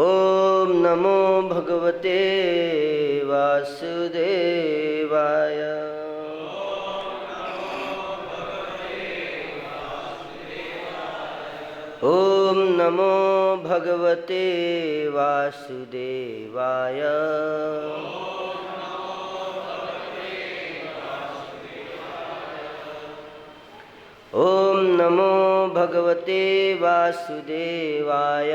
ओम नमो भगवते वासुदेवाय। ओम नमो भगवते वासुदेवाय। ओम नमो भगवते वासुदेवाय।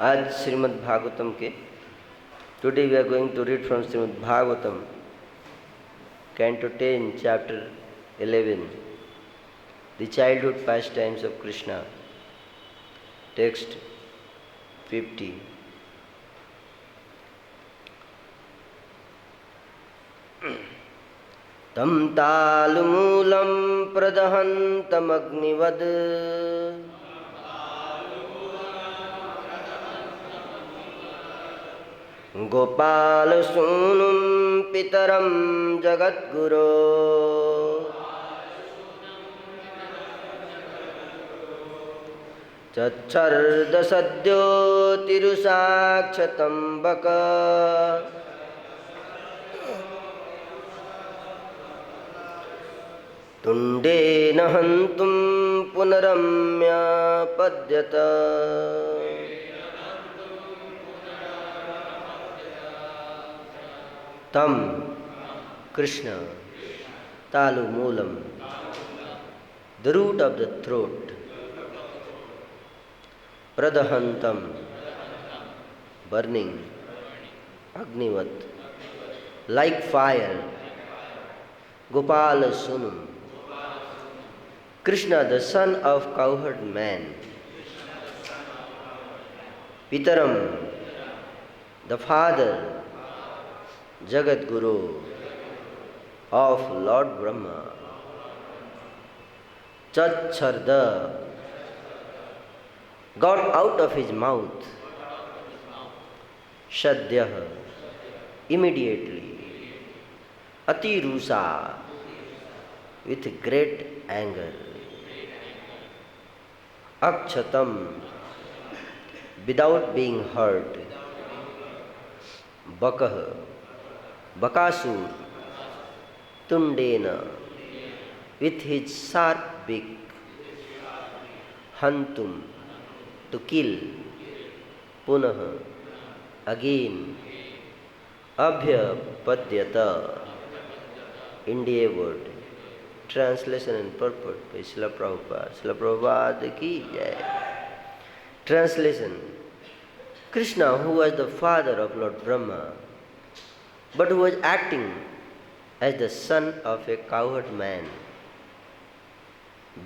आज श्रीमद् भागवतम के today we are going to read from Srimad Bhagavatam Canto 10, Chapter 11, The Childhood Pastimes of Krishna. Text 50. Tam talumulam pradahantamagnivad Gopalasunum pitaram jagadguru Chachardasadyo tirusakshatambaka Tundena hantum punaramya padyata Tam, Krishna, Talu Moolam, the root of the throat, Pradahantam, burning, Agnivat, like fire, Gopala Sunum, Krishna, the son of cowherd man, Pitaram, the father, Jagat Guru of Lord Brahma, Chacharda, got out of his mouth, Shadyah, immediately, Atirusa, with great anger, Akshatam, without being hurt, Bakah, Bakasur, Tundena, with his sharp beak, Hantum, to kill, Punah, again, Abhya Padyata, endeavored. Translation and purport by Srila Prabhupada. Srila Prabhupada ki jai. Translation: Krishna, who was the father of Lord Brahma, but who was acting as the son of a cowherd man,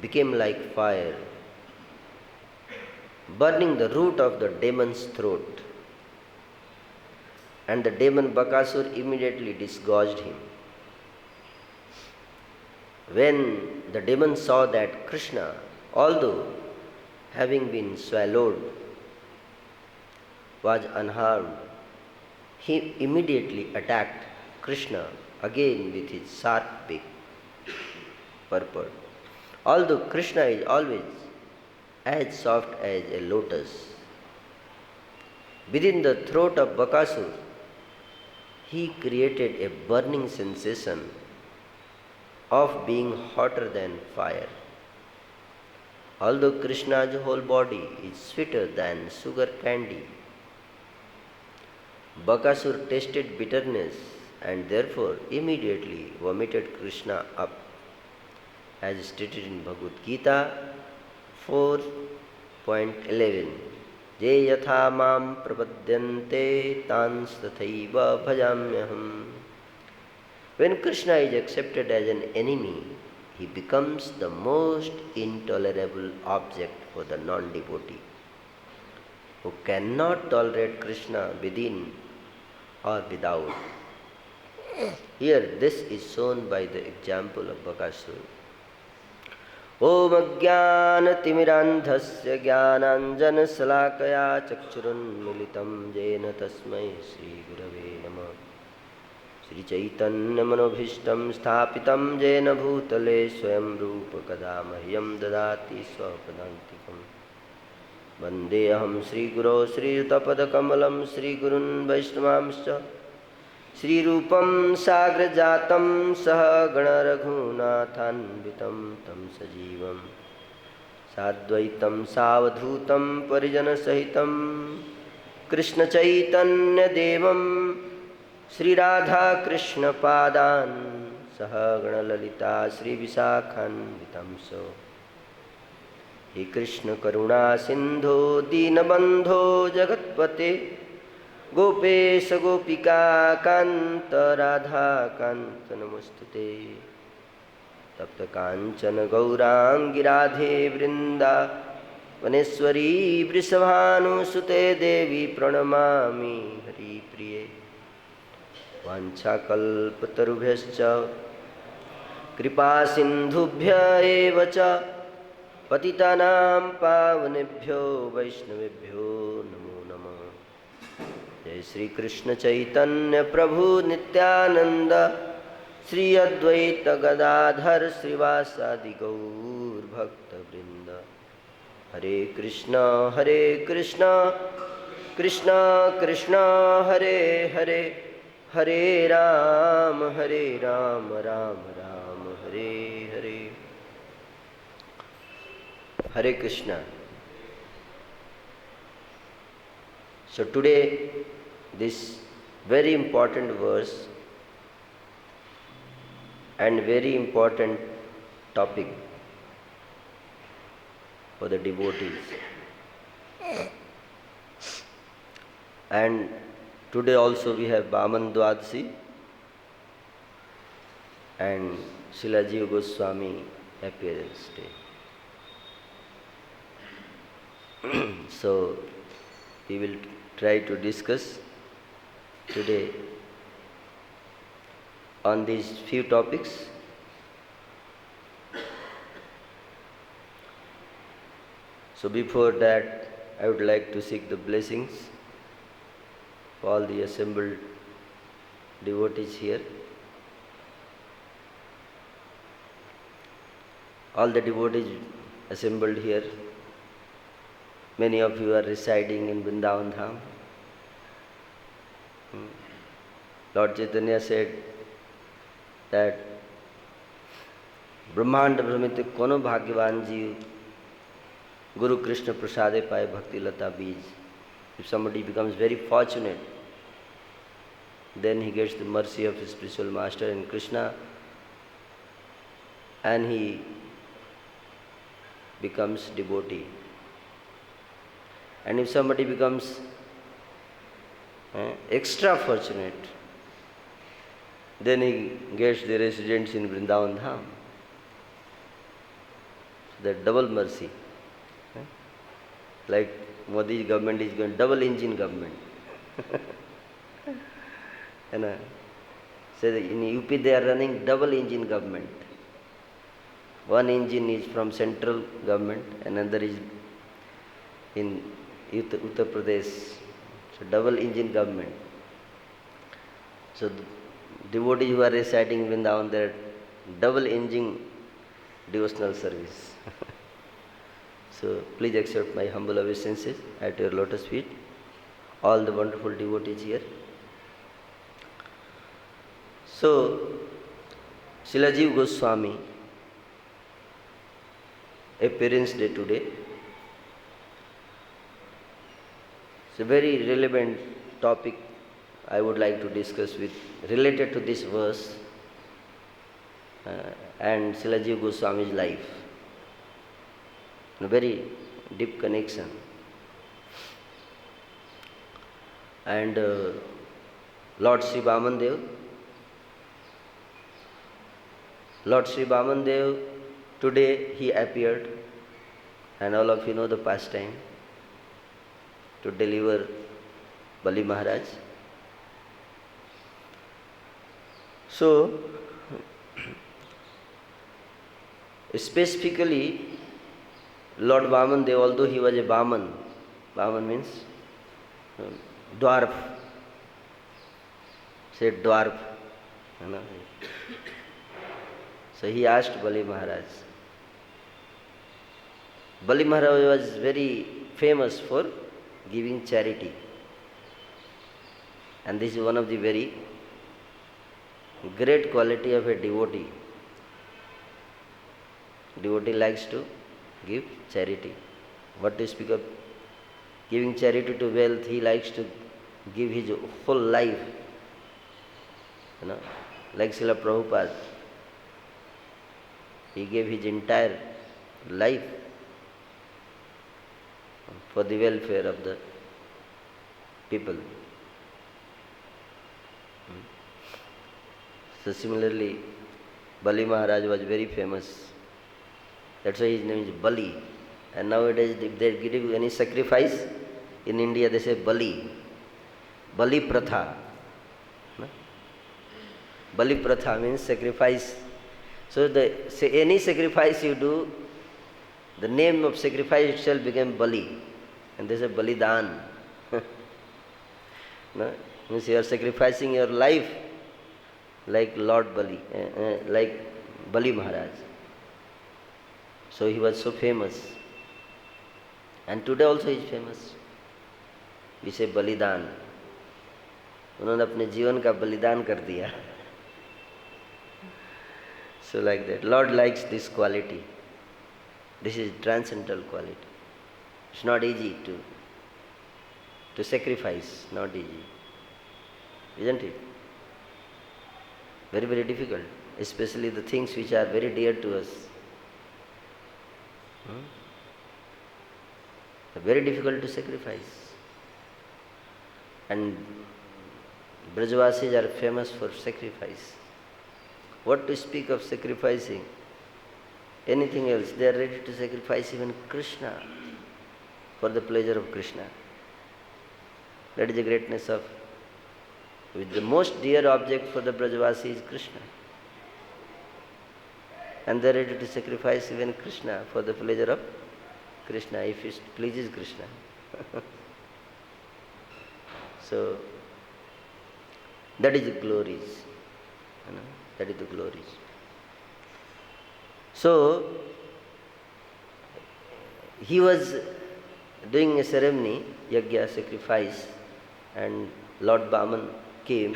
became like fire, burning the root of the demon's throat, and the demon Bakasur immediately disgorged him. When the demon saw that Krishna, although having been swallowed, was unharmed, he immediately attacked Krishna again with his sharp beak. Purport: although Krishna is always as soft as a lotus, within the throat of Bakasur, he created a burning sensation of being hotter than fire. Although Krishna's whole body is sweeter than sugar candy, Bakasur tasted bitterness and therefore immediately vomited Krishna up, as stated in Bhagavad Gita 4.11. Je yatha mam prapadyante tans tathaiva bhajamyaham. When Krishna is accepted as an enemy, he becomes the most intolerable object for the non-devotee, who cannot tolerate Krishna within or without. Here this is shown by the example of Bakasur. Om Ajnanatimidandhasya Jnananjana Salakaya Chakshurunmilitam Jena Tasmai Sri Gurave Namah. श्रीचैतन्यमनोभीष्टं स्थापितं येन भूतले स्वयं रूप कदा मह्यं ददाति स्वपदान्तिकम् वन्देऽहं श्रीगुरो श्रीयुतपदकमलं श्रीगुरुन् वैष्णवांश्च श्रीरूपं साग्रजातं सहगणरघुनाथान्वितं तं सजीवं साद्वैतं सावधूतं परिजनसहितं कृष्णचैतन्यदेवं श्रीराधाकृष्णपादान् सहगणललिता श्रीविशाखान्वितं स हे कृष्ण करुणा सिंधो दीनबंधो जगत्पते गोपेश गोपिका कांत राधा कांत नमस्तुते तप्त कांचन गौरांगी राधे वृंदावनेश्वरी वृषभानुसुते देवी प्रणमामि हरिप्रिये वाञ्छाकल्पतरुभ्यश्च कृपा सिन्धुभ्य एव च पतितानां पावनेभ्यो वैष्णवेभ्यो नमो नमः। जय श्री कृष्ण चैतन्य प्रभु नित्यानंद श्री अद्वैत गदाधर श्रीवासादि गौर भक्तवृंद। हरे Krishna Krishna Krishna Hare Hare Hare Ram Ram Ram Hare Hare. Hare Krishna. So today this very important verse and very important topic for the devotees. And today also we have Vaman Dwadasi and Srila Jiva Goswami appearance day. So we will try to discuss today on these few topics. So before that, I would like to seek the blessings for all the assembled devotees here. All the devotees assembled here, many of you are residing in Vrindavan Dham. Lord Chaitanya said that Brahmanda Brahmite Kono Bhagyavan Jeev Guru Krishna Prasade Pai Bhakti Lata Bij. If somebody becomes very fortunate, then he gets the mercy of his spiritual master and Krishna, and he becomes devotee. And if somebody becomes extra fortunate, then he gets the residence in Vrindavan Dham. So that double mercy. Like Modi's government is going double engine government. And so in UP they are running double engine government. One engine is from central government, another is in Uttar Pradesh. So double engine government. So devotees who are residing in Vrindavan, they are double engine devotional service. So please accept my humble obeisances at your lotus feet, all the wonderful devotees here. So Srila Jiva Goswami appearance day today. It's a very relevant topic I would like to discuss with related to this verse and Srila Jiva Goswami's life. A very deep connection. And Lord Sri Vamandev, today he appeared, and all of you know the pastime, to deliver Bali Maharaj. So, specifically, Lord Vamandev, although he was a Vaman, Vaman means dwarf, said dwarf, You know? So he asked Bali Maharaj. Bali Maharaj was very famous for giving charity. And this is one of the very great quality of a devotee. Devotee likes to give charity. What to speak of giving charity to wealth, he likes to give his whole life. You know, like Srila Prabhupada. He gave his entire life for the welfare of the people. So similarly, Bali Maharaj was very famous. That's why his name is Bali. And nowadays, if they give any sacrifice, in India they say Bali. Bali Pratha. No? Bali Pratha means sacrifice. So any sacrifice you do, the name of sacrifice itself became Bali. And they say Balidan. No? Means you are sacrificing your life like Lord Bali, like Bali Maharaj. So he was so famous. And today also he is famous. We say बलिदान. उन्होंने अपने जीवन का बलिदान कर दिया. So like that. Lord likes this quality. This is transcendental quality. It's not easy to sacrifice. Not easy. Isn't it? Very, very difficult. Especially the things which are very dear to us. Very difficult to sacrifice. And Brajavasis are famous for sacrifice. What to speak of sacrificing? Anything else, they are ready to sacrifice even Krishna for the pleasure of Krishna. That is the greatness of, with the most dear object for the Brajavasi is Krishna. And they are ready to sacrifice even Krishna for the pleasure of Krishna, if it pleases Krishna. So, that is the glories. You know, that is the glories. So, he was doing a ceremony, yajna, sacrifice, and Lord Baman came,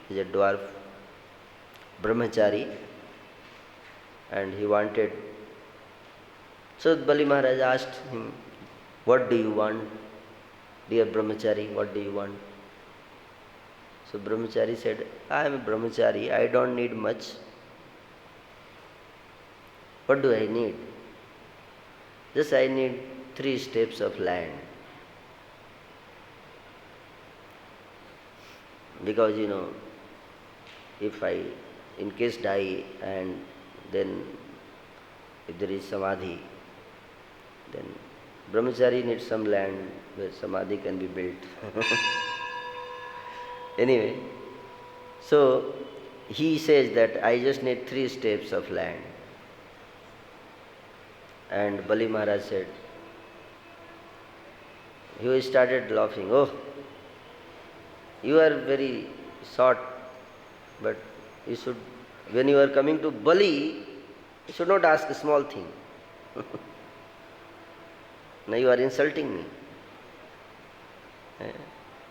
he is a dwarf, brahmachari, and he wanted. So Bali Maharaj asked him, what do you want? Dear brahmachari, what do you want? So brahmachari said, I am a brahmachari, I don't need much. What do I need? Just I need 3 steps of land. Because if I in case die and then if there is samadhi, then brahmachari needs some land where samadhi can be built. Anyway, so he says that I just need 3 steps of land. And Bali Maharaj said, he started laughing. Oh, you are very short, but you should, when you are coming to Bali, you should not ask a small thing. Now you are insulting me.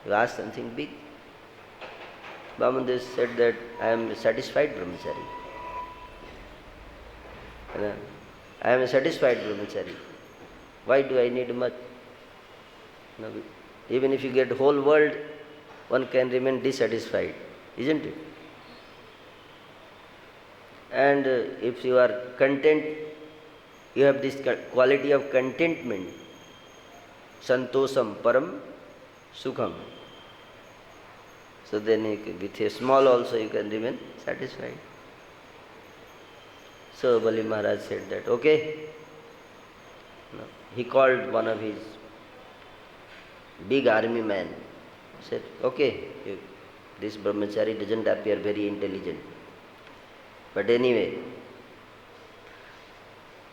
You ask something big. Bamandev said that I am a satisfied brahmachari. I am a satisfied brahmachari. Why do I need much? Even if you get whole world, one can remain dissatisfied, isn't it? And if you are content, you have this quality of contentment. Santosam param sukham. So then with a small also you can remain satisfied. So Bali Maharaj said that, okay. He called one of his big army men. He said, okay, this brahmachari doesn't appear very intelligent. But anyway,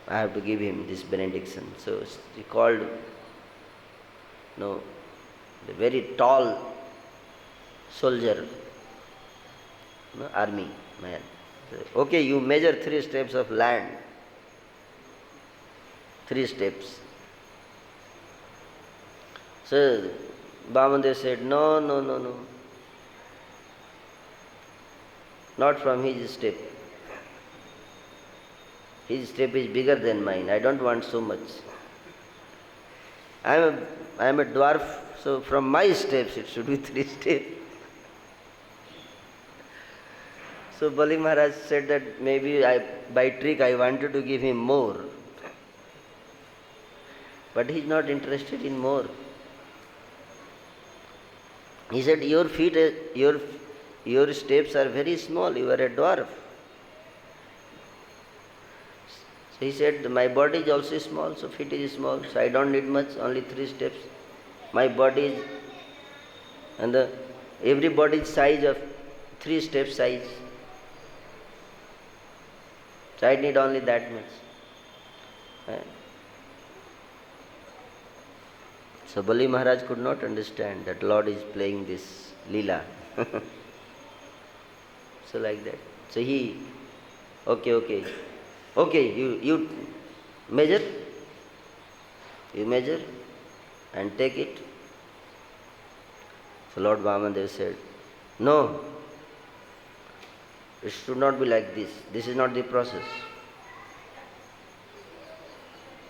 I have to give him this benediction. So he called the very tall soldier no, army man. So, okay, you measure 3 steps of land. 3 steps. So Vamandev said, no, no, no, no. Not from his step. His step is bigger than mine. I don't want so much. I am a dwarf, so from my steps it should be 3 steps. So Bali Maharaj said that maybe by trick I wanted to give him more. But he is not interested in more. He said, your feet, your steps are very small, you are a dwarf. So he said, my body is also small, so feet is small, so I don't need much, only 3 steps. My body is, and every body is size of 3 step size. So I need only that much. So Bali Maharaj could not understand that Lord is playing this Leela. So like that. So he, okay, you measure, and take it. So Lord Vamandev said, no, it should not be like this. This is not the process.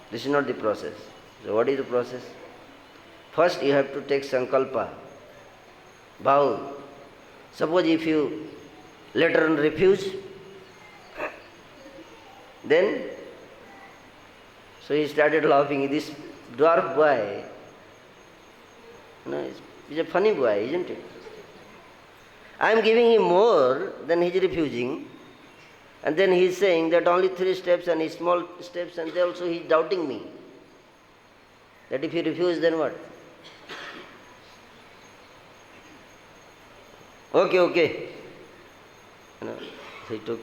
This is not the process. So what is the process? First you have to take sankalpa, vow. Suppose if you later on refuse, then, so he started laughing. This dwarf boy, he's a funny boy, isn't it? I am giving him more than he is refusing, and then he is saying that only 3 steps and small steps, and then also he is doubting me. That if you refuse, then what? Okay. So he took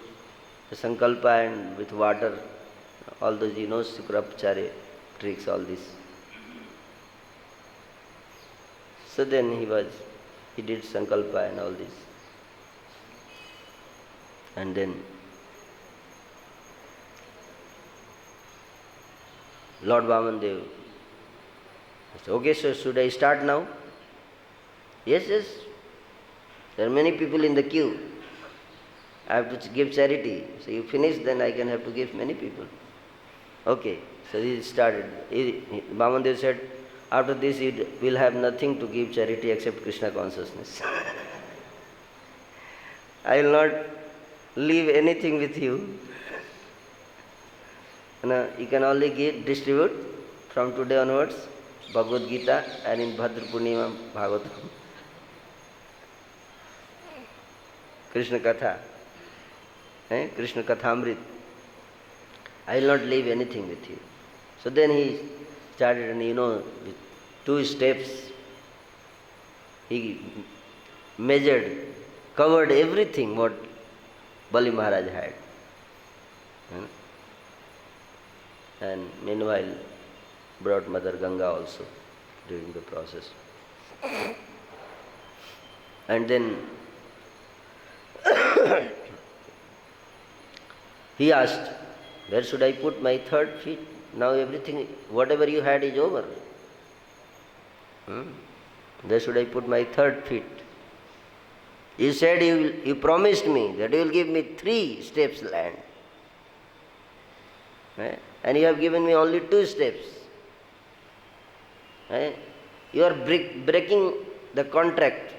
the sankalpa and with water, all those, Sukrapacharya tricks, all this. So then he did sankalpa and all this. And then Lord Vamandev said, okay, so should I start now? Yes. There are many people in the queue. I have to give charity. So you finish, then I can have to give many people. Okay. So he started. Vamandev said, after this you will have nothing to give charity except Krishna consciousness. I will not leave anything with you. You can only distribute from today onwards Bhagavad Gita and in Bhadra Purnima Bhagavatam. Krishna Katha. Krishna Kathamrit. I will not leave anything with you. So then he started, and with 2 steps, he measured, covered everything what Bali Maharaj had. And meanwhile, brought Mother Ganga also during the process. And then he asked, where should I put my 3rd feet? Now everything, whatever you had is over. Where should I put my 3rd feet? You said you promised me that you will give me 3 steps land. And you have given me only 2 steps. You are breaking the contract.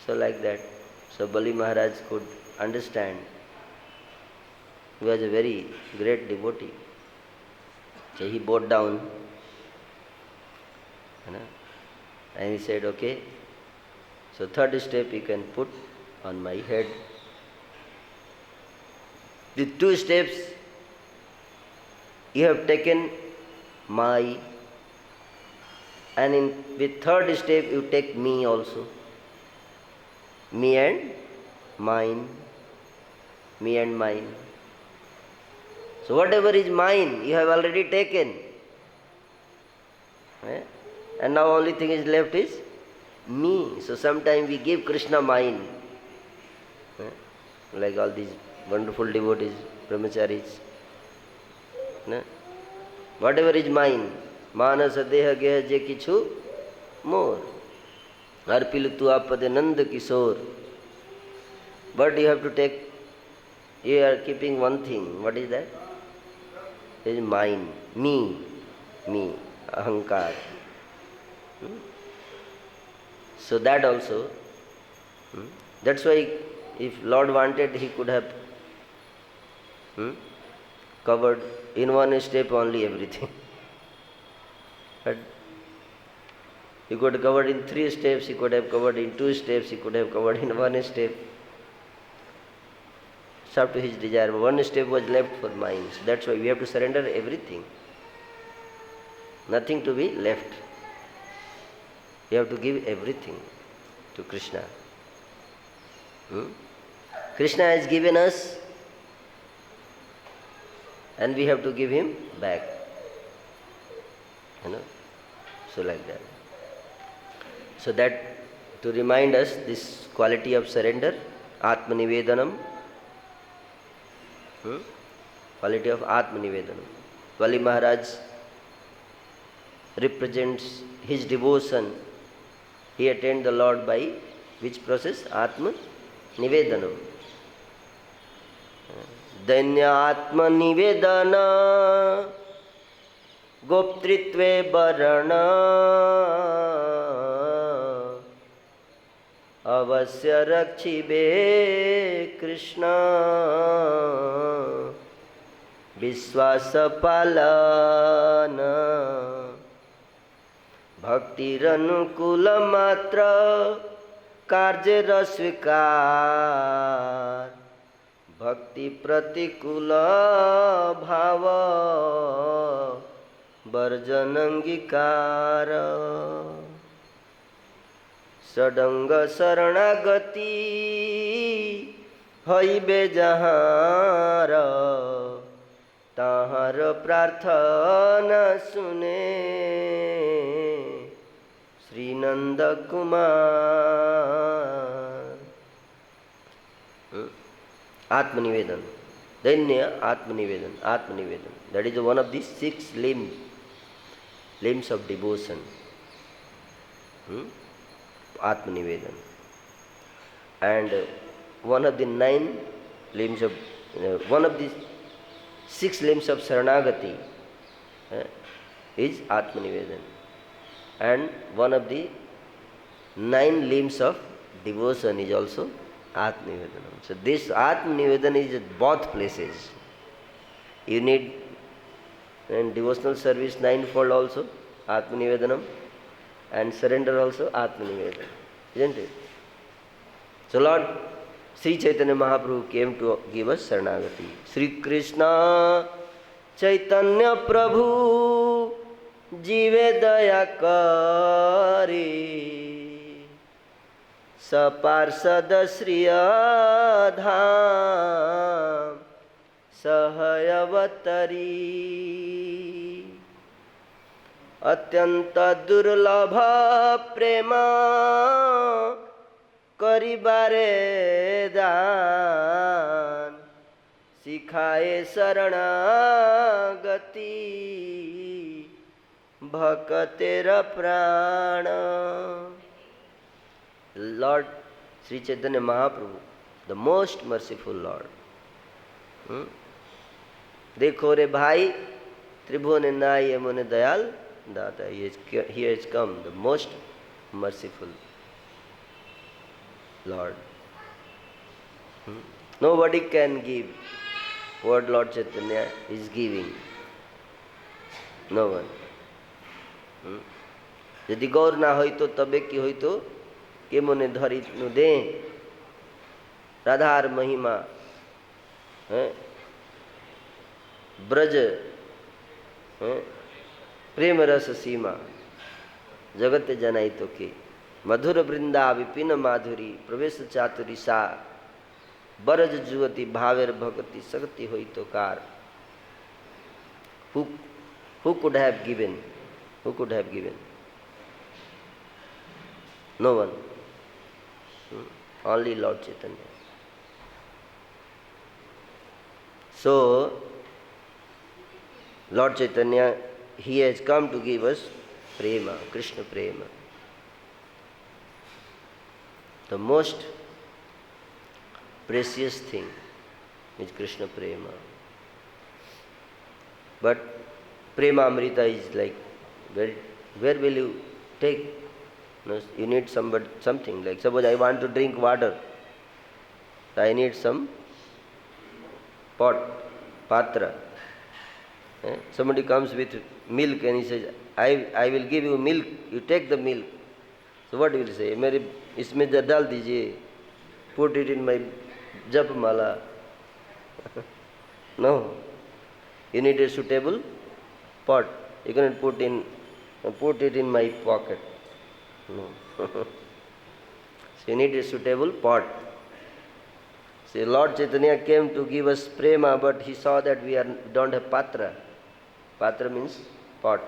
So like that. So Bali Maharaj could understand. He was a very great devotee. So he bowed down. And he said, okay, so 3rd step you can put on my head. With 2 steps, you have taken my, and with 3rd step you take me also. Me and mine. So whatever is mine, you have already taken. And now only thing is left is me. So sometimes we give Krishna mine. Eh? Like all these wonderful devotees, brahmacharis. Eh? Whatever is mine, manasa deha geha je kichu more. Arpilu tu apade nand kishore. But you have to take, you are keeping one thing. What is that? It is mine, me, ahankar. So that also, that's why if Lord wanted, he could have covered in one step only everything. But he could have covered in 3 steps, he could have covered in 2 steps, he could have covered in 1 step. It's up to his desire. 1 step was left for mine. So that's why we have to surrender everything. Nothing to be left. You have to give everything to Krishna. Krishna has given us and we have to give him back. So like that. So that to remind us this quality of surrender, Atmanivedanam, quality of Atmanivedanam. Vali Maharaj represents his devotion. He attained the Lord by which process? Atmanivedanam. Danya Atmanivedana Goptritve Varana Avasya Rakshibe Krishna Vishwasa Palana Bhakti Ranukula Matra Karje Rasvikar Bhakti Pratikula Bhava Varjanangikara Sadanga Saranagati Haibe Jahara Tahar Prarthana Sune Sri Nanda Kumar. Atmanivedan. Danya Atmanivedan. Atmanivedan. That is one of the 6 limbs of devotion. Atmanivedan. And one of the 9 limbs of, one of the 6 limbs of Saranagati is Atmanivedan. And one of the 9 limbs of devotion is also Atmanivedanam. So this Atmanivedanam is at both places. You need in devotional service 9-fold also, Atmanivedanam, and surrender also Atmanivedanam. Isn't it? So Lord Sri Chaitanya Mahaprabhu came to give us Saranagati. Sri Krishna Chaitanya Prabhu Jive Daya Kari Saparsada Sriya Dham Sahayavatari Atyanta Durlabha Prema Karibare Dan Sikhaye Saranagati Bhakatera Prana. Lord Sri Chaitanya Mahaprabhu, the most merciful Lord. देखो रे भाई त्रिभुवन नाय मुने दयाल दाता. He has come, the most merciful Lord. Nobody can give what Lord Chaitanya is giving. No one. यदि गौर ना होई तो तबे की होई तो के मुने धरी नु दे. राधार महिमा ब्रज प्रेम रस सीमा जगत जनाई तो के मधुर वृंदा विपिन माधुरी प्रवेश चातुरी सा बरज जुवती भावेर भगति सकति होई तो car. Who could have given? Who could have given? No one. Only Lord Chaitanya. So, Lord Chaitanya, he has come to give us prema, Krishna prema. The most precious thing is Krishna prema. But prema amrita is like, where will you take? You need something. Like suppose I want to drink water. I need some pot, patra. Somebody comes with milk and he says, I will give you milk, you take the milk. So what will you say? मेरे इसमें डाल दीजिए, put it in my jap mala. No. You need a suitable pot. You cannot put it in my pocket. No. So you need a suitable pot. See, Lord Chaitanya came to give us prema, but he saw that we don't have patra. Patra means pot.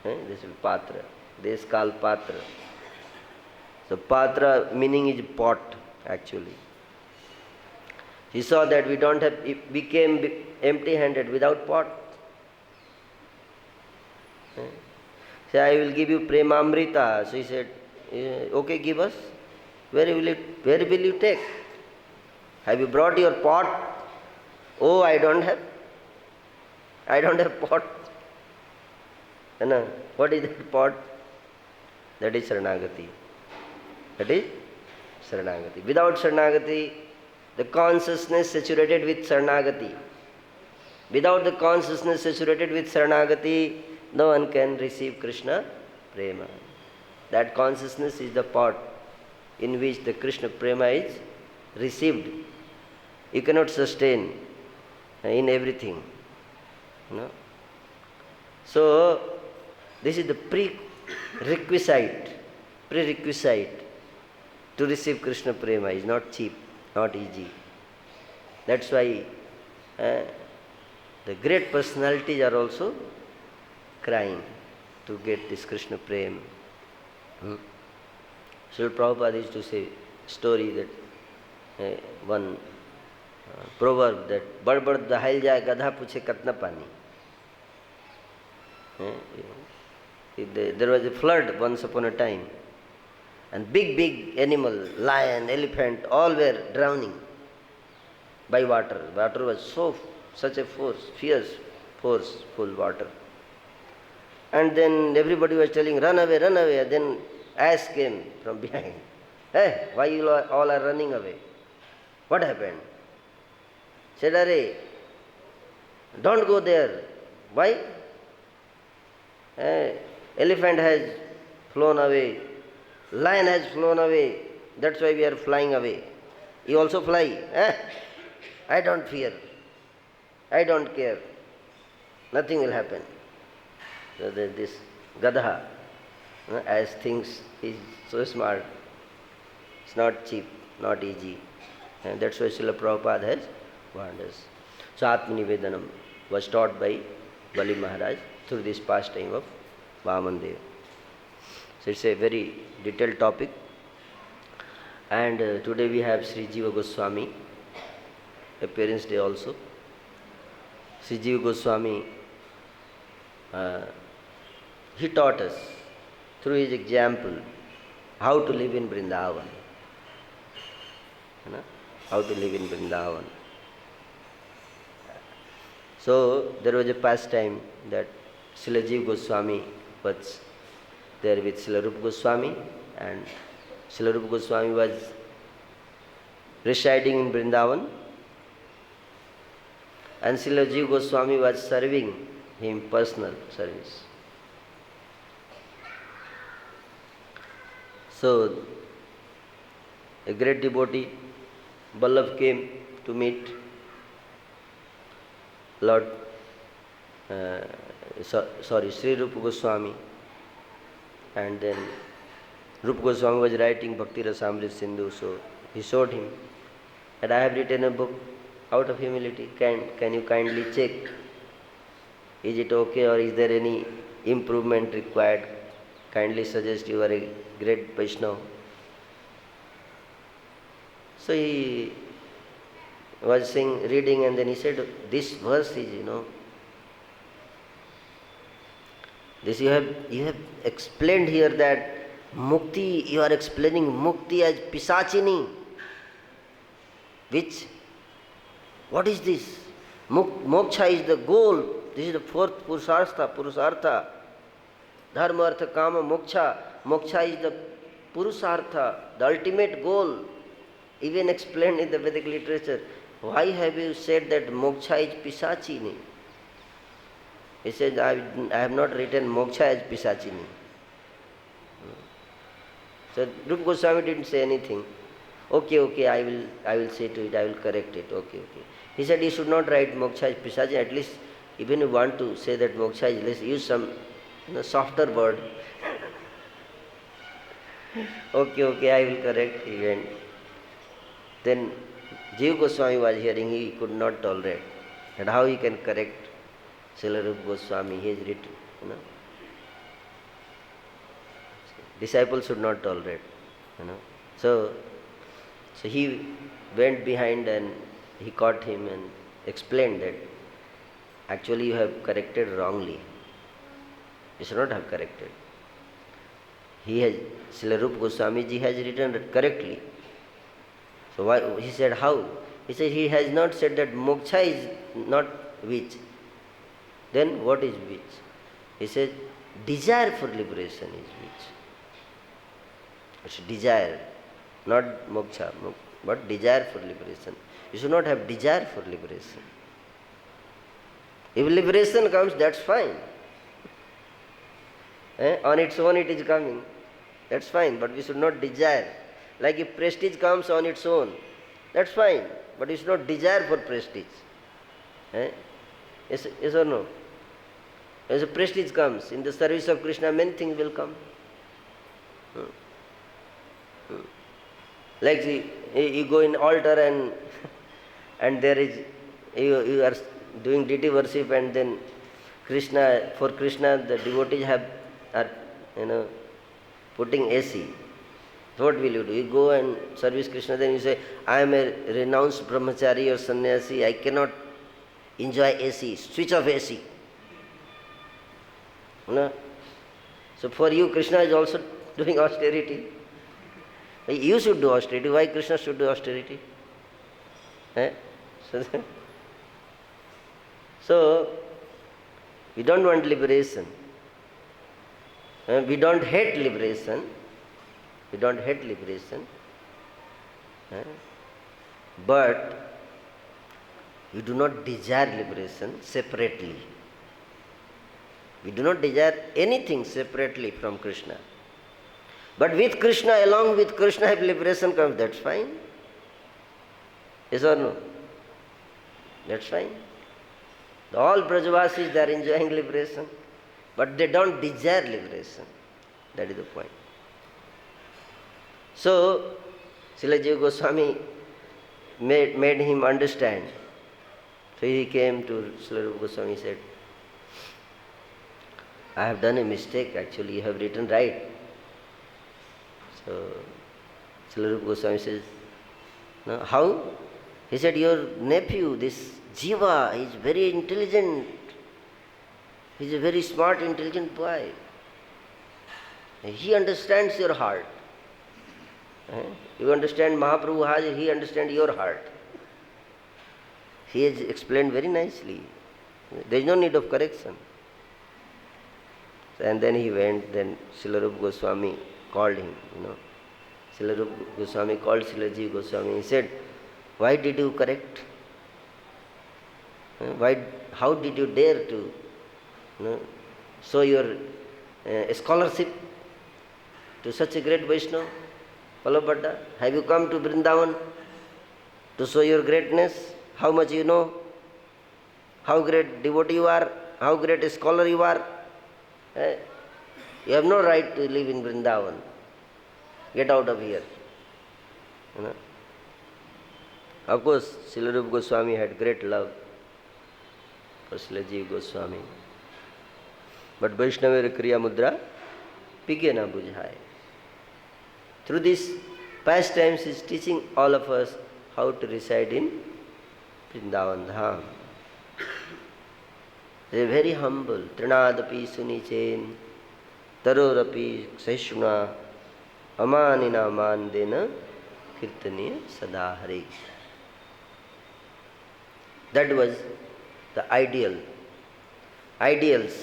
This is patra. This is called patra. So patra meaning is pot actually. He saw that we came empty-handed without pot. Say, I will give you premamrita. So he said, okay, give us. Where will you take? Have you brought your pot? Oh, I don't have pot. What is that pot? That is Saranagati. Without Saranagati, the consciousness saturated with Saranagati. Without the consciousness saturated with Saranagati, no one can receive Krishna prema. That consciousness is the pot in which the Krishna prema is received. You cannot sustain in everything. No? So, this is the prerequisite to receive Krishna prema. Is not cheap, not easy. That's why the great personalities are also crying to get this Krishna prema. Srila Prabhupada used to say story that one proverb that बड़ दहाइल जाए गधा पूछे कितना पानी. There was a flood once upon a time, and big animal, lion, elephant, all were drowning by water. Water was such a forceful water. And then everybody was telling, run away. Then ass came from behind. Hey, why you all are running away? What happened? Said, Arey, don't go there. Why? Elephant has flown away. Lion has flown away. That's why we are flying away. You also fly. I don't fear. I don't care. Nothing will happen. So this Gadha, as thinks he's so smart, it's not cheap, not easy. And that's why Srila Prabhupada has warned us. So Atmanivedanam was taught by Bali Maharaj through this pastime of Vaman Deva. So it's a very detailed topic. And today we have Sri Jiva Goswami, appearance day also. Sri Jiva Goswami, he taught us through his example how to live in Vrindavan. How to live in Vrindavan. So there was a pastime that Srila Jiva Goswami was there with Srila Rupa Goswami, and Srila Rupa Goswami was residing in Vrindavan, and Srila Jiva Goswami was serving him personal service. So a great devotee, Vallabh, came to meet Lord, Sri Rupa Goswami, and then Rupa Goswami was writing Bhakti Rasamrita Sindhu, so he showed him that I have written a book out of humility. Can you kindly check? Is it okay, or is there any improvement required? Kindly suggest. You are a great Vaishnava. So he was saying, reading, and then he said, this verse is, this you have explained here that mukti, you are explaining mukti as pisachini. What is this? Moksha is the goal. This is the fourth Purusartha. Dharma, Artha, Kama, Moksha. Moksha is the Purusartha, the ultimate goal. Even explained in the Vedic literature. Why have you said that moksha is pisachini? He says, I have not written moksha as pisachini. So Rupa Goswami didn't say anything. Okay, I will say to it, I will correct it. Okay. He said, you should not write moksha as pisachini. At least, even if you want to say that moksha is, let's use some softer word. Okay, I will correct. He went. Then Jiva Goswami was hearing, he could not tolerate. And how he can correct Srila Rupa Goswami, he has written, Disciples should not tolerate, So he went behind and he caught him and explained that actually you have corrected wrongly. You should not have corrected. Srila Rupa Goswami ji has written correctly. So why? He said, how? He said, he has not said that moksha is not which. Then what is which? He said, desire for liberation is which. It's desire, not moksha, but desire for liberation. You should not have desire for liberation. If liberation comes, that's fine. On its own it is coming. That's fine, but we should not desire. Like if prestige comes on its own, that's fine, but you should not desire for prestige. Yes or no? As a prestige comes, in the service of Krishna, many things will come. Like you go in altar and there is, you are doing deity worship, and then for Krishna the devotees are putting AC. So what will you do? You go and service Krishna, then you say, I am a renounced brahmachari or sannyasi, I cannot enjoy AC, switch off AC. So for you, Krishna is also doing austerity. You should do austerity. Why Krishna should do austerity? So we don't want liberation. We don't hate liberation. But we do not desire liberation separately. We do not desire anything separately from Krishna. But with Krishna, along with Krishna, if liberation comes, that's fine. Yes or no? That's fine. All Brajavasis, they are enjoying liberation, but they don't desire liberation. That is the point. So, Srila Jiva Goswami made him understand. So he came to Srila Rupa Goswami and said, I have done a mistake, actually, you have written right. So, Srila Rupa Goswami says, no, how? He said, your nephew, this Jiva, is very intelligent. He is a very smart, intelligent boy. He understands your heart. You understand Mahaprabhu, he understands your heart. He has explained very nicely. There is no need of correction. And then he went, then Srila Rupa Goswami called him, Srila Rupa Goswami called Srila Jiva Goswami. He said, why did you correct? How did you dare to show your scholarship to such a great Vaishnava? Palabhadda, have you come to Vrindavan to show your greatness? How much you know? How great devotee you are? How great a scholar you are? You have no right to live in Vrindavan. Get out of here. Of course, Srila Rupa Goswami had great love for Srila Jiva Goswami. But Vaishnava Kriya Mudra pige na bujhaye. Through these pastimes, he is teaching all of us how to reside in Vrindavan Dham. They are very humble. Trinadapi sunichen, tarorapi saishuna, amanina mandena, kirtaniya sadahare. That was the ideals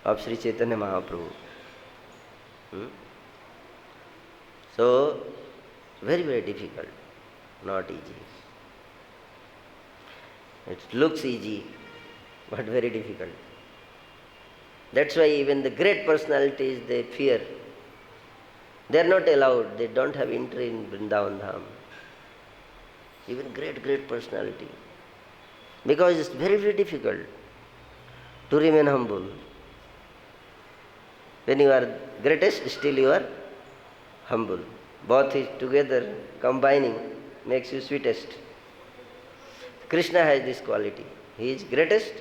of Sri Chaitanya Mahaprabhu. So, very, very difficult, not easy. It looks easy, but very difficult. That's why even the great personalities, they fear. They are not allowed, they don't have entry in Vrindavan Dham. Even great personality. Because it's very, very difficult to remain humble. When you are greatest, still you are humble. Both is together, combining, makes you sweetest. Krishna has this quality. He is greatest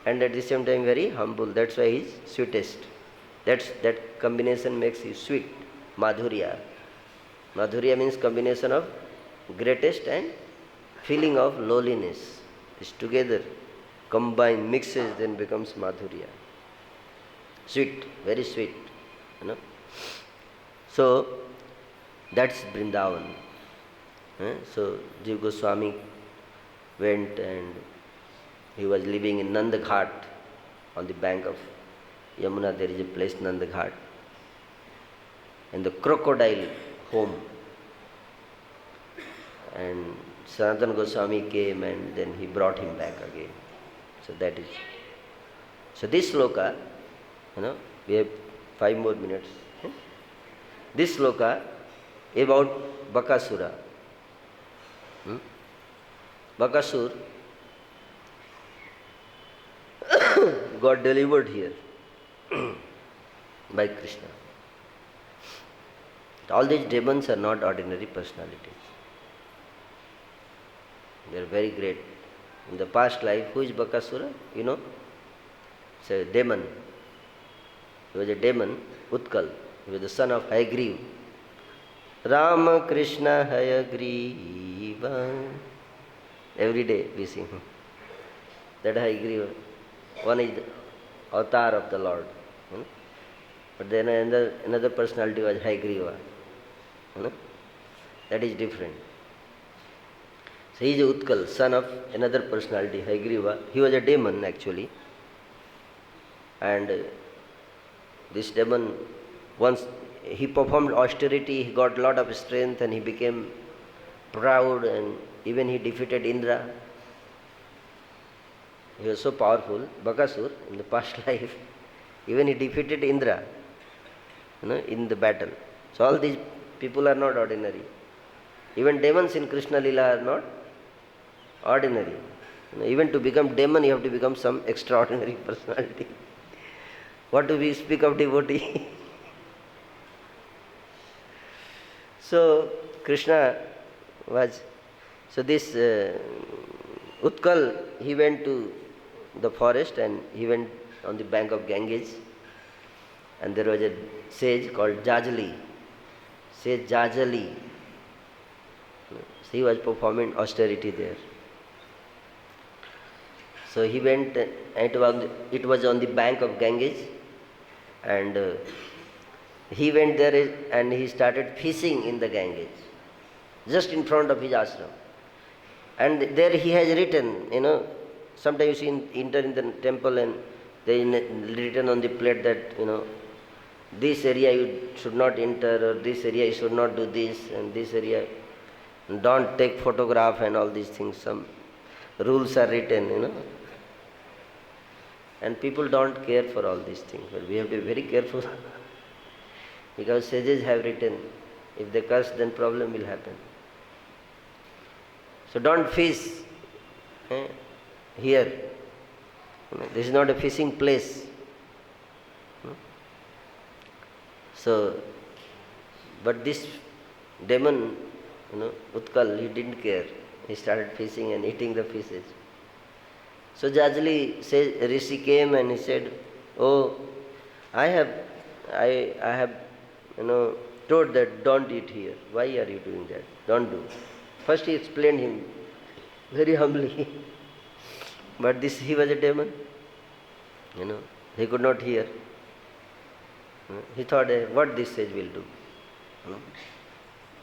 and at the same time very humble. That's why he is sweetest. That combination makes you sweet. Madhurya. Madhurya means combination of greatest and feeling of lowliness. This together, combined, mixes, then becomes Madhurya. Sweet, very sweet. So, that's Vrindavan. So, Jiva Goswami went and he was living in Nandaghat on the bank of Yamuna. There is a place, Nandaghat. And the crocodile home. And Sanatana Goswami came and then he brought him back again. So that is. So this sloka, we have 5 more minutes. This sloka about Bakasura. Bakasur got delivered here by Krishna. All these demons are not ordinary personalities. They are very great. In the past life, who is Bakasura? It's a demon. He was a demon, Utkal. He was the son of Hayagriva. Rama Krishna Hayagriva. Every day we sing that Hayagriva. One is the avatar of the Lord. But then another personality was Hayagriva. That is different. So he is Utkal, son of another personality, Hayagriva. He was a demon actually. And this demon, once he performed austerity, he got a lot of strength and he became proud, and even he defeated Indra. He was so powerful, Bakasur, in the past life. Even he defeated Indra, in the battle. So all these people are not ordinary. Even demons in Krishna Lila are not ordinary. Even to become demon, you have to become some extraordinary personality. What do we speak of devotee? So Krishna was, so this Utkal, he went to the forest and he went on the bank of Ganges, and there was a sage called Jajali. Sage Jajali. So he was performing austerity there. So he went, and it was on the bank of Ganges, and he went there and he started fishing in the Ganges, just in front of his ashram. And there he has written, sometimes you enter in the temple and they written on the plate that, this area you should not enter, or this area you should not do this, and this area don't take photograph and all these things. Some rules are written, And people don't care for all these things. But we have to be very careful because sages have written, if they curse, then problem will happen. So don't fish here. This is not a fishing place. So, but this demon, Utkal, he didn't care. He started fishing and eating the fishes. So Jajali says, Rishi came and he said, "Oh, I have told that don't eat here. Why are you doing that? Don't do. First he explained him very humbly. But this, he was a demon. He could not hear. He thought, what this sage will do.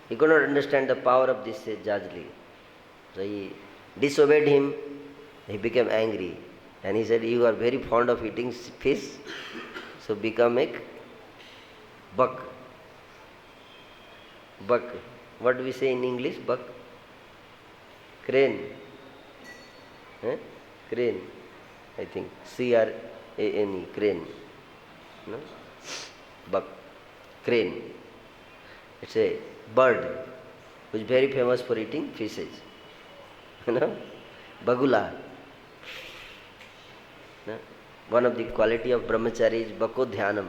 He could not understand the power of this sage, Jajli. So he disobeyed him. He became angry. And he said, you are very fond of eating fish, so become a buck. Buck. What do we say in English? Buck? Crane. Crane. I think. C-R-A-N-E. Crane. No? Buck. Crane. It's a bird which is very famous for eating fishes. Bagula. One of the quality of brahmachari is bako dhyanam.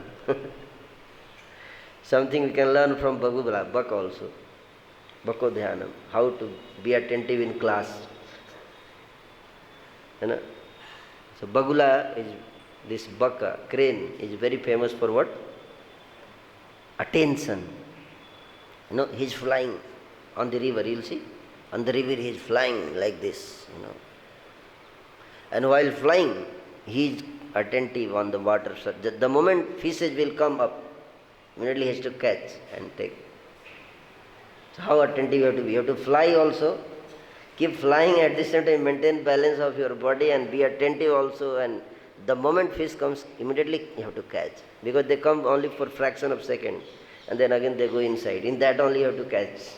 Something we can learn from Bagula, buck also. Bako dhyanam. How to be attentive in class. So Bagula is this buck, crane, is very famous for what? Attention. He is flying on the river, you'll see. On the river he is flying like this, And while flying, he is attentive on the water. So the moment fishes will come up, immediately he has to catch and take. So how attentive you have to be? You have to fly also. Keep flying, at the same time maintain balance of your body and be attentive also, and the moment fish comes, immediately you have to catch. Because they come only for fraction of second and then again they go inside. In that only you have to catch.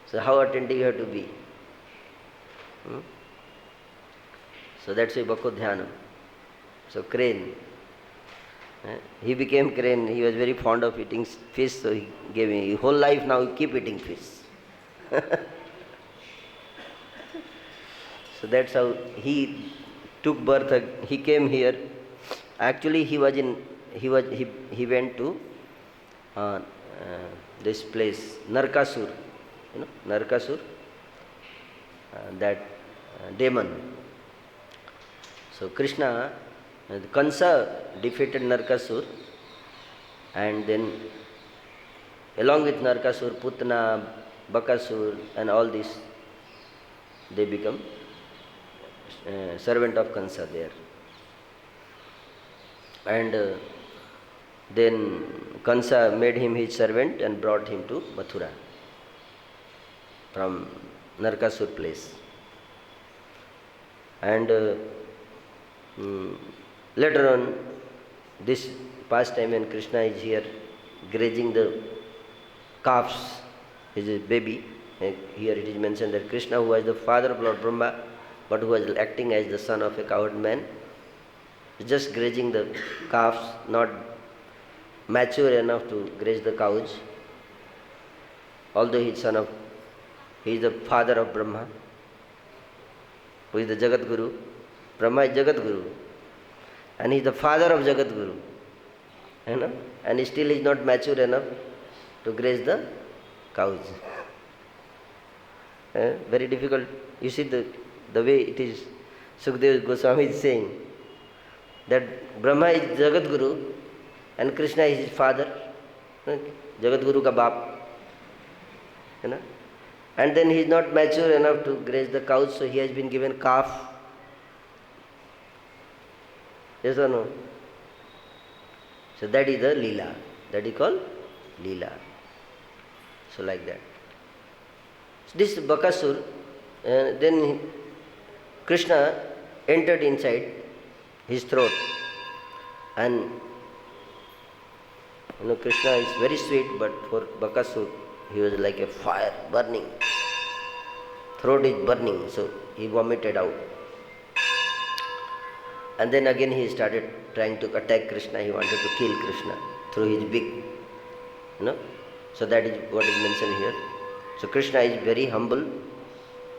So how attentive you have to be. So that's why Bako Dhyanam. So crane. He became crane. He was very fond of eating fish, so he gave me whole life now keep eating fish. So that's how he took birth. He came here. Actually, he went to this place, Narkasur. Narkasur, that demon. So Krishna, Kansa defeated Narkasur, and then along with Narkasur, Putna, Bakasur and all these, they become servant of Kansa there. And then Kansa made him his servant and brought him to Mathura from Narkasur place. And later on, this pastime when Krishna is here grazing the calves, is a baby. Here it is mentioned that Krishna, who was the father of Lord Brahma, but who was acting as the son of a cowherd man, is just grazing the calves, not mature enough to graze the cows. Although he is the father of Brahma, who is the Jagat Guru. Brahma is Jagat Guru, and he is the father of Jagat Guru. And he still is not mature enough to graze the cows. Very difficult. You see the way it is. Sukadeva Goswami is saying that Brahma is Jagat Guru and Krishna is his father. Jagat Guru ka baap. And then he is not mature enough to graze the cows, so he has been given calf. Yes or no? So that is the Leela. That is called Leela. So like that. So this Bakasur, then Krishna entered inside his throat, and Krishna is very sweet, but for Bakasur he was like a fire burning. Throat is burning, so he vomited out. And then again he started trying to attack Krishna. He wanted to kill Krishna through his beak. So that is what is mentioned here. So Krishna is very humble,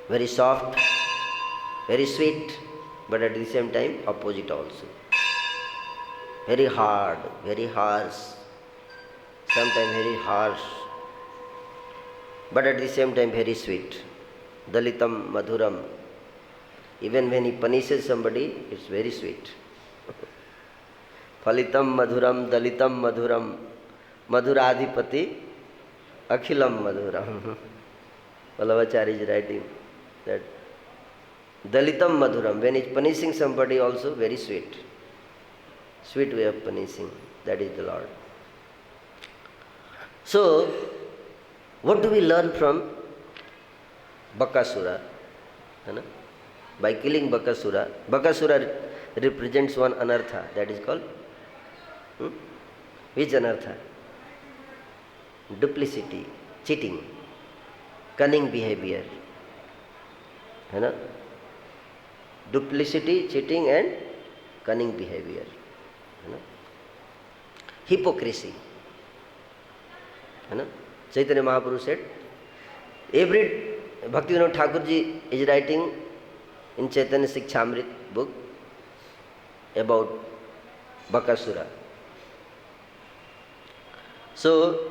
very soft, very sweet, but at the same time opposite also. Very hard, very harsh, sometimes very harsh, but at the same time very sweet. Dalitam Madhuram. Even when he punishes somebody, it's very sweet. Phalitam Madhuram, Dalitam Madhuram, Madhuradhipati Akhilam Madhuram. Vallabhacharya is writing that Dalitam Madhuram, when he's punishing somebody also very sweet. Sweet way of punishing, that is the Lord. So, what do we learn from Bakasura? By killing Bakasura, Bakasura represents one anartha, that is called which anartha? Duplicity, cheating, cunning behavior. Duplicity, cheating and cunning behavior. Hypocrisy. Chaitanya Mahaprabhu said, every Bhaktivinoda Thakur ji is writing in Chaitanya Shikshamrit book about Bakasura. So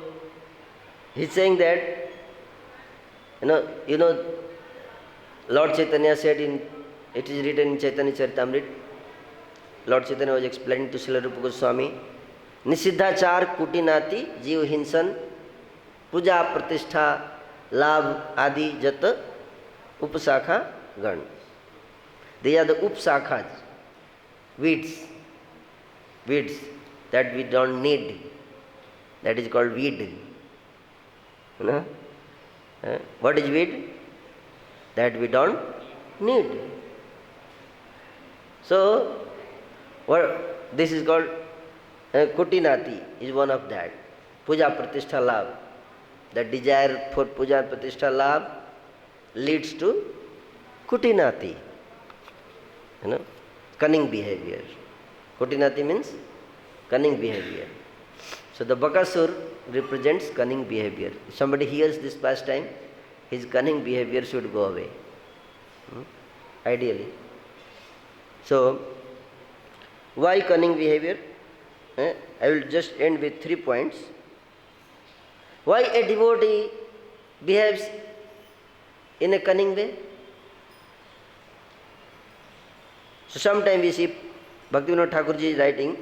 he's saying that Lord Chaitanya said it is written in Chaitanya Charitamrita, Lord Chaitanya was explaining to Srila Rupa Goswami, Nisiddhachar Kutinati Jiv Hinsan Puja Pratishtha Labh Adi Jat Upasakha Gan. They are the upsakhas, weeds that we don't need. That is called weed. What is weed? That we don't need. So, this is called Kutinati is one of that. Puja Pratishtha Labh. The desire for Puja Pratishtha Labh leads to Kutinati. Cunning behavior. Kutinati means cunning behavior. So the Bakasur represents cunning behavior. If somebody hears this pastime, his cunning behavior should go away. Ideally. So, why cunning behavior? I will just end with 3 points. Why a devotee behaves in a cunning way? So sometimes we see Bhaktivinoda Thakur ji is writing,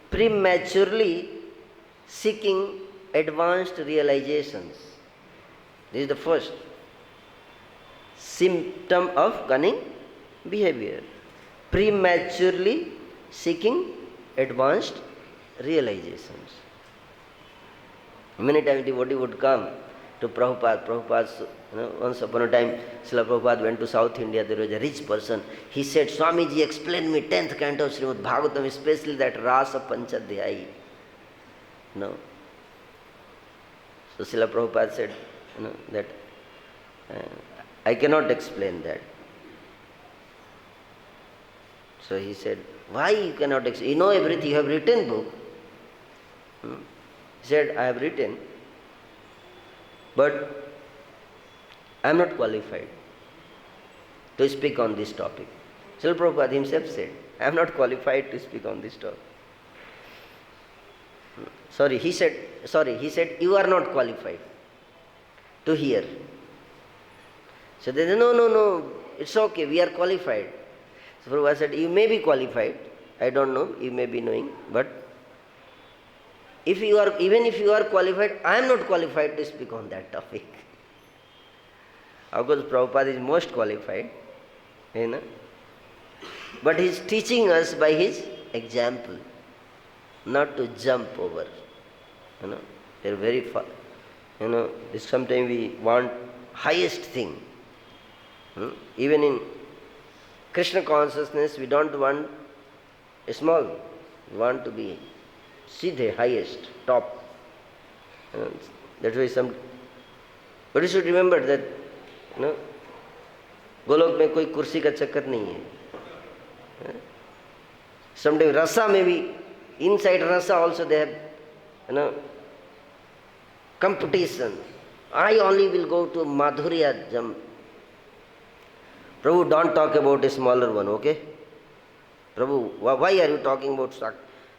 prematurely seeking advanced realizations. This is the first symptom of cunning behavior. Prematurely seeking advanced realizations. Many times devotee would come to Prabhupada. Once upon a time, Srila Prabhupada went to South India. There was a rich person. He said, Swamiji, explain me 10th canto of Srimad Bhagavatam, especially that Rasa Panchadhyayi. No. So Srila Prabhupada said, that I cannot explain that. So he said, why you cannot explain? You know everything, you have written book. He said, I have written, but I am not qualified to speak on this topic. Srila Prabhupada himself said, I am not qualified to speak on this topic. He said, you are not qualified to hear. So they said, no, it's okay, we are qualified. So Prabhupada said, you may be qualified, I don't know, you may be knowing, but even if you are qualified, I am not qualified to speak on that topic. Of course, Prabhupada is most qualified, but he is teaching us by his example, not to jump over. They are very far. Sometimes we want highest thing. Even in Krishna consciousness, we don't want a small. We want to be Siddhe, highest, top. That's why but you should remember that, Golok में कोई कुर्सी का चक्कर नहीं है. Sometimes rasa may be, inside rasa also they have, competition. I only will go to Madhurya jump. Prabhu, don't talk about a smaller one, okay? Prabhu, why are you talking about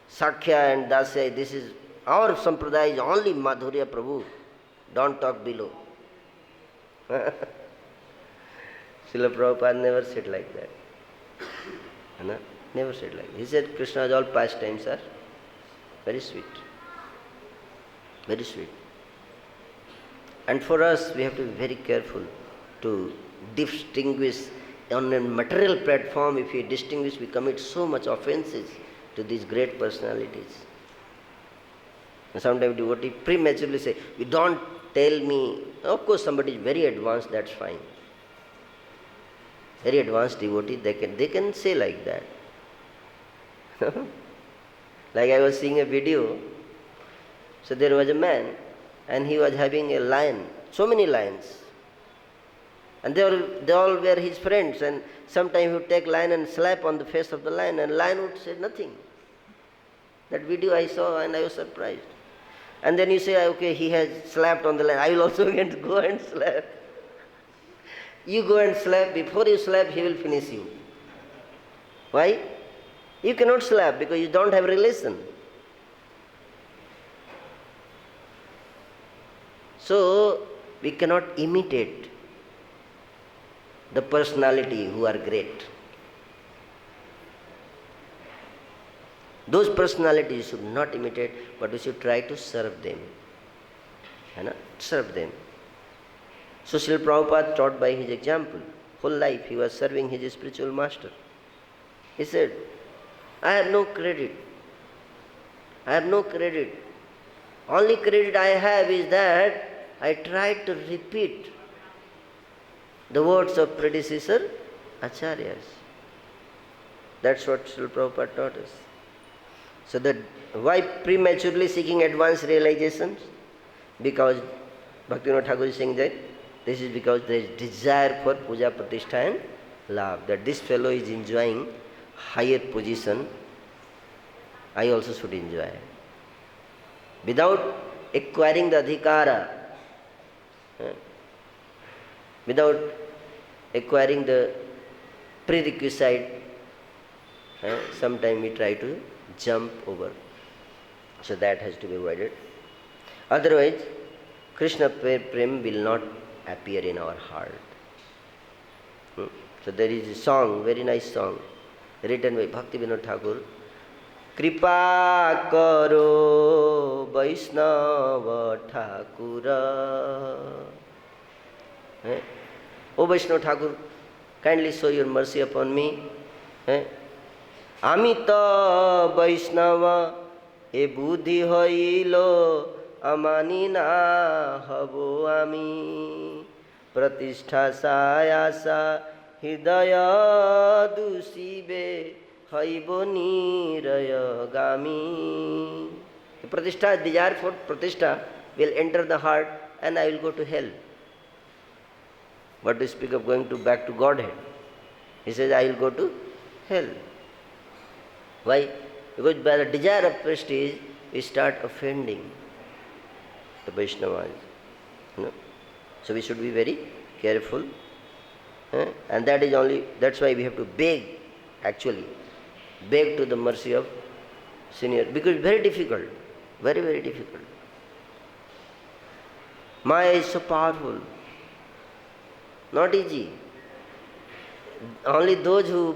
Sakhya and Dasya? This is, our sampradaya is only Madhurya, Prabhu. Don't talk below. Srila Prabhupada never said like that. Never said like that. He said Krishna's all pastimes are very sweet. very sweet. And for us, we have to be very careful to distinguish. On a material platform, if we distinguish, we commit so much offenses to these great personalities. And sometimes devotee prematurely say, you don't tell me. Of course, somebody is very advanced, that's fine. Very advanced devotee, they can say like that. Like I was seeing a video, so there was a man and he was having a lion, so many lions. And they all were his friends, and sometimes he would take lion and slap on the face of the lion, and lion would say nothing. That video I saw and I was surprised. And then you say, okay, he has slapped on the lion, I will also again go and slap. You go and slap, before you slap, he will finish you. Why? You cannot slap because you don't have relation. So, we cannot imitate the personality who are great. Those personalities should not imitate, but we should try to serve them. Serve them. So Srila Prabhupada taught by his example. Whole life he was serving his spiritual master. He said, I have no credit. I have no credit. Only credit I have is that I tried to repeat the words of predecessor acharyas. That's what Srila Prabhupada taught us. So that why prematurely seeking advanced realizations? Because Bhaktivinoda Thakur is saying that this is because there is desire for puja, pratishtha and love. That this fellow is enjoying higher position, I also should enjoy. Without acquiring the adhikara, without acquiring the prerequisite, sometimes we try to jump over. So that has to be avoided. Otherwise, Krishna Prem will not appear in our heart. So there is a song, very nice song, written by Bhaktivinoda Thakur. Kripa karo Vaishnava Thakura. O Vaishnava Thakur, kindly show your mercy upon me. Amita Vaishnava e buddhi hoilo amani na habo ami pratishtha sayasa hidaya dusibe haibo niraya gami. Pratishtha, desire for pratishtha will enter the heart and I will go to hell. What to speak of going back to Godhead? He says, I will go to hell. Why? Because by the desire of prestige, we start offending the Vaishnavas. So we should be very careful. And that's why we have to beg, actually. Beg to the mercy of senior. Because it's very difficult. Very, very difficult. Maya is so powerful. Not easy. Only those who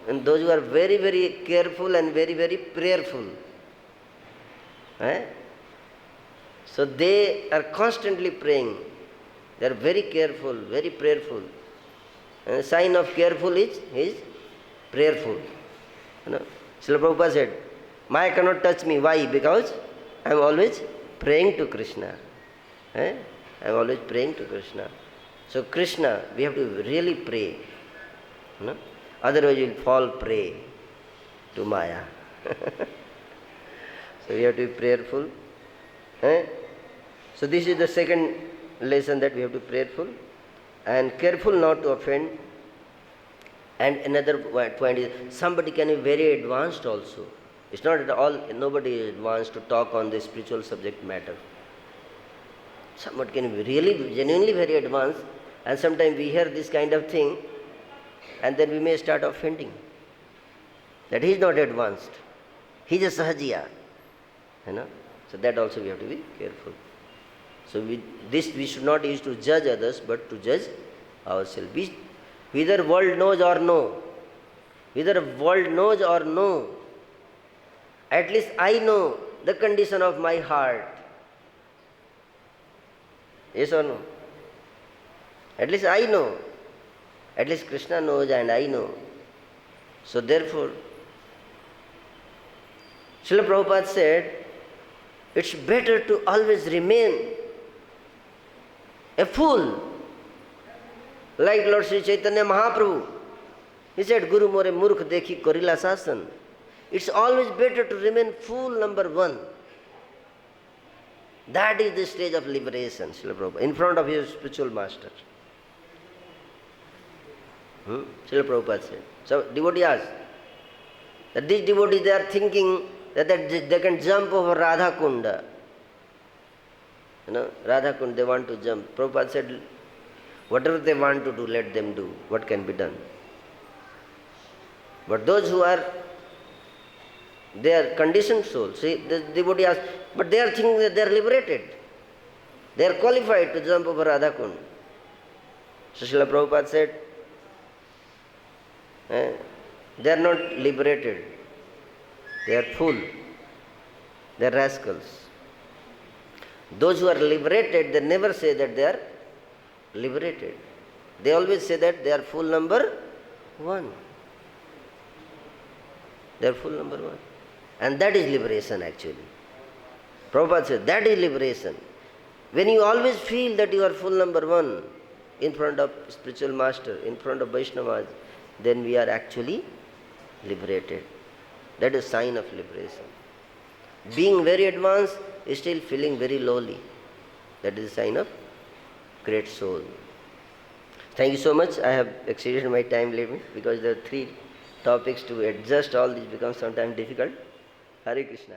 are very, very careful and very, very prayerful. So they are constantly praying. They are very careful, very prayerful. And the sign of careful is prayerful. Srila Prabhupada said, Maya cannot touch me. Why? Because I am always praying to Krishna. I am always praying to Krishna. So Krishna, we have to really pray. Otherwise you will fall prey to Maya. So we have to be prayerful. So this is the second lesson, that we have to be prayerful and careful not to offend. And another point is, somebody can be very advanced also. It's not at all, nobody is advanced to talk on the spiritual subject matter. Somebody can be really, genuinely very advanced, and sometimes we hear this kind of thing, and then we may start offending. That he is not advanced. He is a sahajiya. So that also we have to be careful. So we should not use to judge others, but to judge ourselves. Whether world knows or no, at least I know the condition of my heart. Yes or no? At least I know. At least Krishna knows and I know. So therefore, Srila Prabhupada said, it's better to always remain a fool. Like Lord Sri Chaitanya Mahaprabhu. He said, Guru more murkh dekhi korila sasan. It's always better to remain fool number one. That is the stage of liberation, Srila Prabhupada, in front of his spiritual master. Srila Prabhupada said. So devotee asked, that these devotees, they are thinking that they can jump over Radha Kunda. Radha Kunda, they want to jump. Prabhupada said, whatever they want to do, let them do. What can be done? But those who are, they are conditioned souls. See, the devotee asks, but they are thinking that they are liberated. They are qualified to jump over Radha Kunda. So Srila Prabhupada said, they are not liberated. They are fool. They are rascals. Those who are liberated, they never say that they are liberated. They always say that they are fool number one. They are fool number one. And that is liberation actually. Prabhupada said, that is liberation. When you always feel that you are fool number one in front of spiritual master, in front of Vaishnavas, then we are actually liberated. That is sign of liberation. Being very advanced is still feeling very lowly. That is a sign of great soul. Thank you so much. I have exceeded my time limit because there are 3 topics to adjust all this becomes sometimes difficult. Hare Krishna.